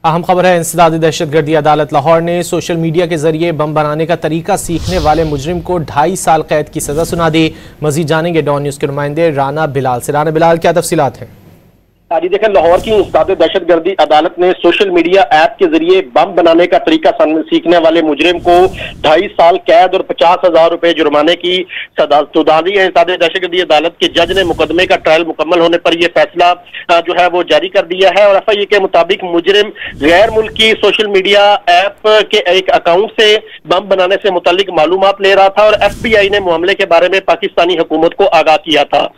अहम खबर है, इंसदादी दहशतगर्दी अदालत लाहौर ने सोशल मीडिया के जरिए बम बनाने का तरीका सीखने वाले मुजरिम को 2.5 साल कैद की सजा सुना दी। मजीद जानेंगे डॉन न्यूज के नुमाइंदे राना बिलाल से। राना बिलाल, क्या तफसीलात हैं? जी देखें, लाहौर की इंसदादी दहशतगर्दी अदालत ने सोशल मीडिया ऐप के जरिए बम बनाने का तरीका सीखने वाले मुजरिम को 2.5 साल कैद और 50,000 रुपए जुर्माने की सजा सुना दी है। इंसदादी दहशतगर्दी अदालत के जज ने मुकदमे का ट्रायल मुकम्मल होने पर यह फैसला जो है वो जारी कर दिया है। और FIA के मुताबिक मुजरिम गैर मुल्की सोशल मीडिया ऐप के एक अकाउंट से बम बनाने से मुतालिक मालूमात ले रहा था और FBI ने मामले के बारे में पाकिस्तानी हुकूमत को आगाह किया था।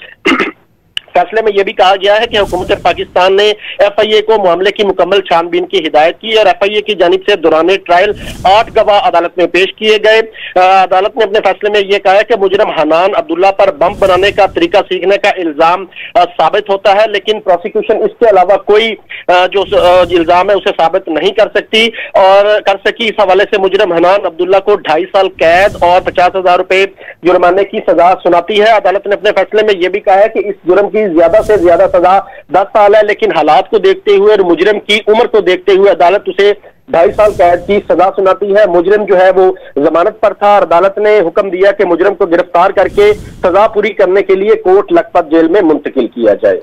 फैसले में यह भी कहा गया है कि हुकूमत पाकिस्तान ने FIA को मामले की मुकम्मल छानबीन की हिदायत की और FIA की जानिब से दौरान ट्रायल 8 गवाह अदालत में पेश किए गए। अदालत ने अपने फैसले में यह कहा है कि मुजरिम हनान अब्दुल्ला पर बम बनाने का तरीका सीखने का इल्जाम साबित होता है, लेकिन प्रोसिक्यूशन इसके अलावा कोई जो इल्जाम है उसे साबित नहीं कर सकती और कर सकी। इस हवाले से मुजरिम हनान अब्दुल्ला को 2.5 साल कैद और 50,000 रुपए जुर्माने की सजा सुनाती है। अदालत ने अपने फैसले में यह भी कहा है कि इस जुर्म की ज्यादा से ज्यादा सजा 10 साल है, लेकिन हालात को देखते हुए और मुजरिम की उम्र को देखते हुए अदालत उसे 2.5 साल कैद की सजा सुनाती है। मुजरिम जो है वो जमानत पर था और अदालत ने हुक्म दिया कि मुजरिम को गिरफ्तार करके सजा पूरी करने के लिए कोट लखपत जेल में मुंतकिल किया जाए।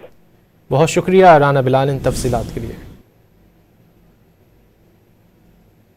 बहुत शुक्रिया राना बिलाल इन तफसीलात के लिए।